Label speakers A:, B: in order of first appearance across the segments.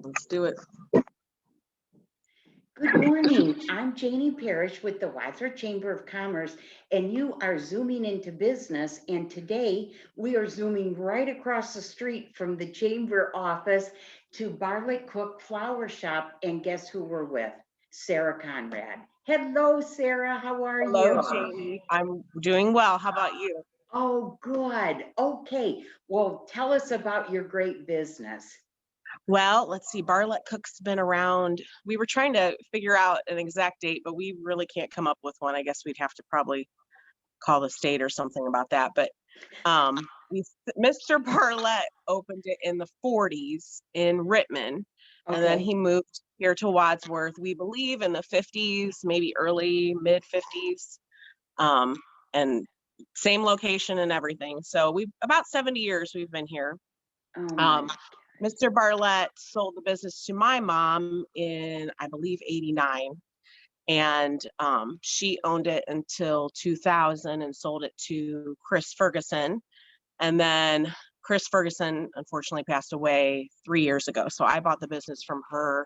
A: Let's do it.
B: Good morning. I'm Janie Parrish with the Wadsworth Chamber of Commerce, and you are zooming into business. And today we are zooming right across the street from the chamber office to Barlett-Cook Flower Shoppe. And guess who we're with? Sarah Conrad. Hello, Sarah. How are
A: Hello,
B: you?
A: Jamie. I'm doing well. How about you?
B: Oh, good. Okay. Well, tell us about your great business.
A: Well, let's see. Barlett-Cook's been around. We were trying to figure out an exact date, but we really can't come up with one. I guess we'd have to probably call the state or something about that. But we, Mr. Barlett opened it in the 40s in Rittman, and then
B: Okay.
A: he moved here to Wadsworth, we believe in the 50s, maybe early, mid 50s. And same location and everything. So we've about 70 years we've been here.
B: Oh,
A: Um,
B: my.
A: Mr. Barlett sold the business to my mom in, I believe, 89. And she owned it until 2000 and sold it to Chris Ferguson. And then Chris Ferguson unfortunately passed away 3 years ago. So I bought the business from her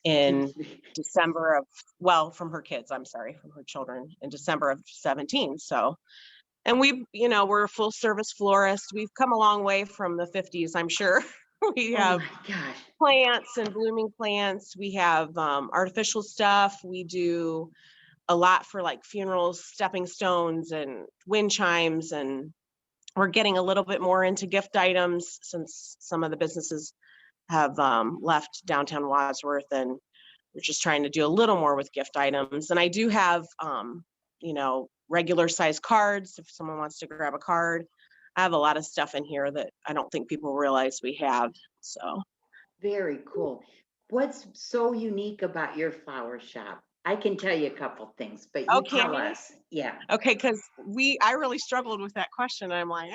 A: in December of, well, from her kids, I'm sorry, from her children in December of 17. So, and we, we're a full service florist. We've come a long way from the 50s, I'm sure. We
B: Oh,
A: have
B: my gosh.
A: plants and blooming plants. We have artificial stuff. We do a lot for like funerals, stepping stones and wind chimes. And we're getting a little bit more into gift items since some of the businesses have left downtown Wadsworth, and we're just trying to do a little more with gift items. And I do have, regular size cards if someone wants to grab a card. I have a lot of stuff in here that I don't think people realize we have. So
B: Very cool. What's so unique about your flower shop? I can tell you a couple things, but you
A: can
B: tell
A: you?
B: us. Yeah.
A: Okay, because I really struggled with that question. I'm like,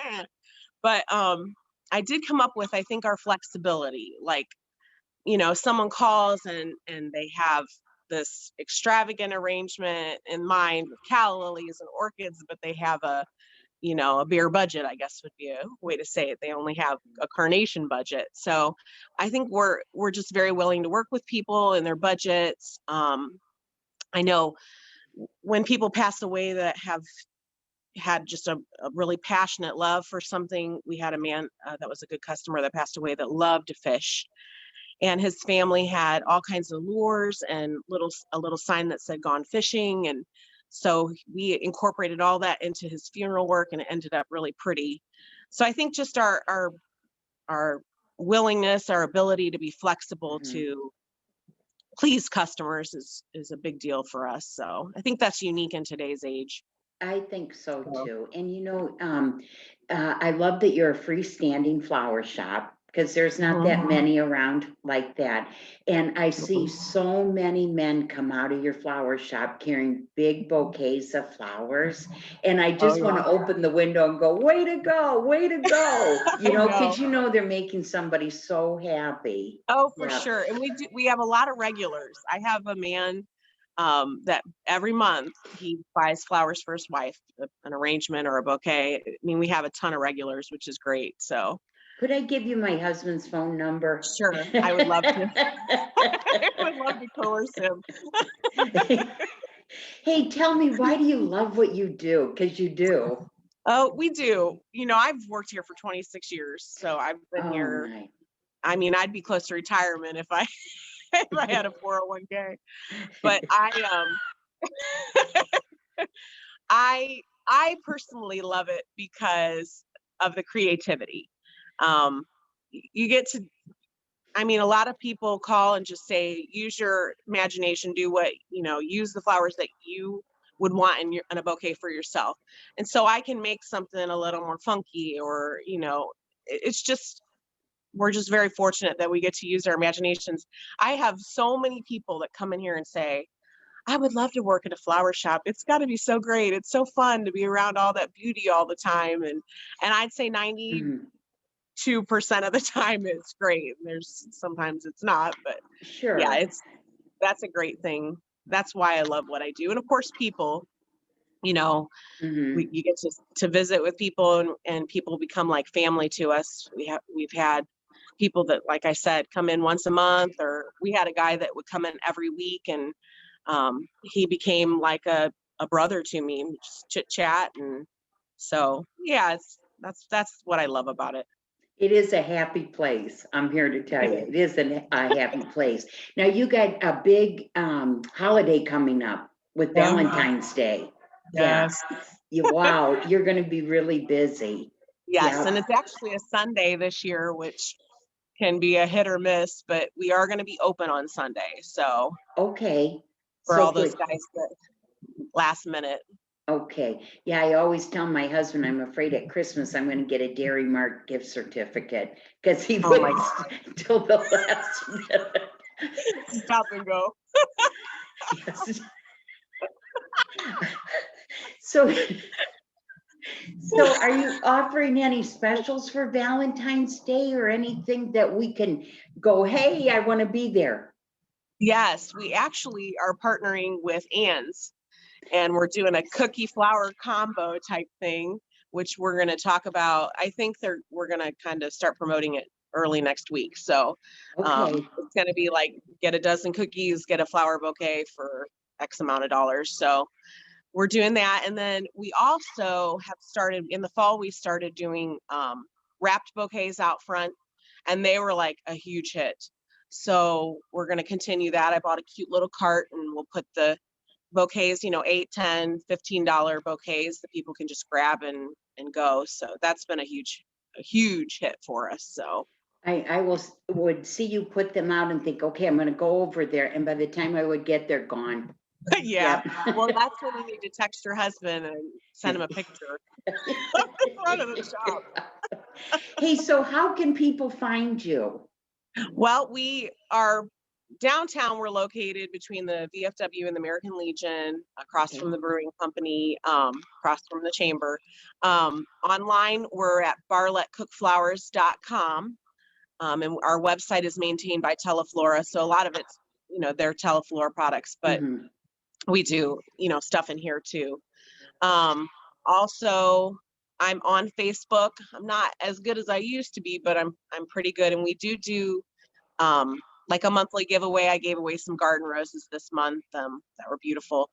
A: but I did come up with, I think, our flexibility. Like, someone calls and they have this extravagant arrangement in mind with calla lilies and orchids, but they have a bare budget, I guess would be a way to say it. They only have a carnation budget. So I think we're just very willing to work with people and their budgets. I know when people pass away that have had just a really passionate love for something. We had a man that was a good customer that passed away that loved to fish, and his family had all kinds of lures and a little sign that said "Gone Fishing," and so we incorporated all that into his funeral work, and it ended up really pretty. So I think just our willingness, our ability to be flexible
B: Mhm.
A: to please customers is a big deal for us. So I think that's unique in today's age.
B: I think so
A: So,
B: too. And I love that you're a freestanding flower shop because there's not that
A: mhm,
B: many around like that. And I see
A: mhm.
B: so many men come out of your flower shop carrying big bouquets of flowers. And I
A: Oh
B: just want
A: yeah.
B: to open the window and go, way to go, way to go.
A: I know.
B: Because they're making somebody so happy.
A: Oh, for
B: Yeah.
A: sure. And we have a lot of regulars. I have a man that every month he buys flowers for his wife, an arrangement or a bouquet. I mean, we have a ton of regulars, which is great. So
B: Could I give you my husband's phone number?
A: sure, I would love to. I would love to coerce him.
B: Hey, tell me, why do you love what you do? Because you do.
A: Oh, we do. I've worked here for 26 years, so I've been
B: Oh,
A: here.
B: my.
A: I mean, I'd be close to retirement if I if I had a 401k. But I personally love it because of the creativity. You get to, I mean, a lot of people call and just say, use your imagination, do what, use the flowers that you would want in a bouquet for yourself. And so I can make something a little more funky, or, it's just, we're just very fortunate that we get to use our imaginations. I have so many people that come in here and say, I would love to work at a flower shop. It's got to be so great. It's so fun to be around all that beauty all the time. And I'd say 92%
B: Mhm.
A: of the time it's great. There's sometimes it's not, but yeah,
B: Sure.
A: that's a great thing. That's why I love what I do. And of course, people, you know,
B: Mhm.
A: you get to visit with people, and people become like family to us. We've had people that, like I said, come in once a month, or we had a guy that would come in every week, and he became like a brother to me, just chit chat. And so, yeah, that's what I love about it.
B: It is a happy place. I'm here to tell you, it is a happy place. Now you got a big holiday coming up with Valentine's Day. Yeah.
A: Yes.
B: Wow, you're going to be really busy.
A: Yes,
B: Yeah.
A: and it's actually a Sunday this year, which can be a hit or miss, but we are going to be open on Sunday. So
B: Okay.
A: for
B: So
A: all those
B: good.
A: guys that last minute.
B: Okay. Yeah, I always tell my husband I'm afraid at Christmas I'm going to get a Dairy Mart gift certificate because he
A: Oh my
B: waits till the last minute.
A: Stop and go.
B: Yes. So, so are you offering any specials for Valentine's Day or anything that we can go, hey, I want to be there?
A: Yes, we actually are partnering with Ann's, and we're doing a cookie flour combo type thing, which we're going to talk about. I think we're going to kind of start promoting it early next week. So
B: Okay.
A: it's going to be like, get a dozen cookies, get a flower bouquet for X amount of dollars. So we're doing that. And then we also have started in the fall, we started doing wrapped bouquets out front, and they were like a huge hit. So we're going to continue that. I bought a cute little cart, and we'll put the bouquets, $8, $10, $15 bouquets that people can just grab and go. So that's been a huge hit for us. So
B: I would see you put them out and think, okay, I'm going to go over there. And by the time I would get there, gone.
A: yeah.
B: Yep.
A: Well, that's when you need to text your husband and send him a picture of the front of the shop.
B: Hey, so how can people find you?
A: Well, we are downtown. We're located between the VFW and the American Legion, across
B: Okay.
A: from the brewing company, across from the chamber. Online, we're at barlett-cookflowers.com. And our website is maintained by Teleflora. So a lot of it's, their Teleflora products, but
B: Mhm.
A: we do, stuff in here too. Also, I'm on Facebook. I'm not as good as I used to be, but I'm pretty good. And we do like a monthly giveaway. I gave away some garden roses this month that were beautiful.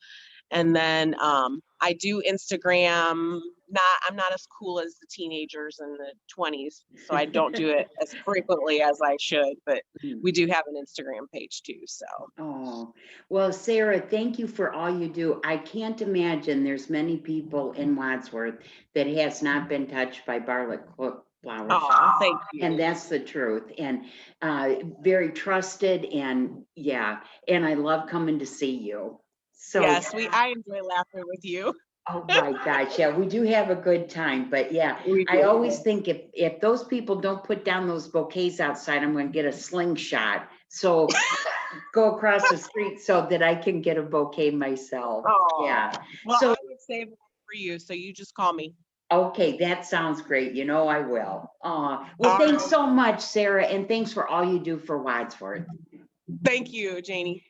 A: And then I do Instagram. I'm not as cool as the teenagers in the 20s, so I don't do it as frequently as I should, but we do have an Instagram page too. So
B: Oh, well, Sarah, thank you for all you do. I can't imagine there's many people in Wadsworth that has not been touched by Barlett-Cook Flower Shoppe.
A: thank you.
B: And that's the truth. And very trusted, and yeah, and I love coming to see you. So
A: Yes, I enjoy laughing with you.
B: oh my gosh, yeah, we do have a good time, but yeah,
A: We
B: I
A: do.
B: always think if those people don't put down those bouquets outside, I'm going to get a slingshot. So go across the street so that I can get a bouquet myself.
A: Oh,
B: Yeah.
A: well,
B: So
A: I would save it for you, so you just call me.
B: okay, that sounds great. You know I will. Well,
A: All
B: thanks
A: right.
B: so much, Sarah, and thanks for all you do for Wadsworth.
A: Thank you, Janie.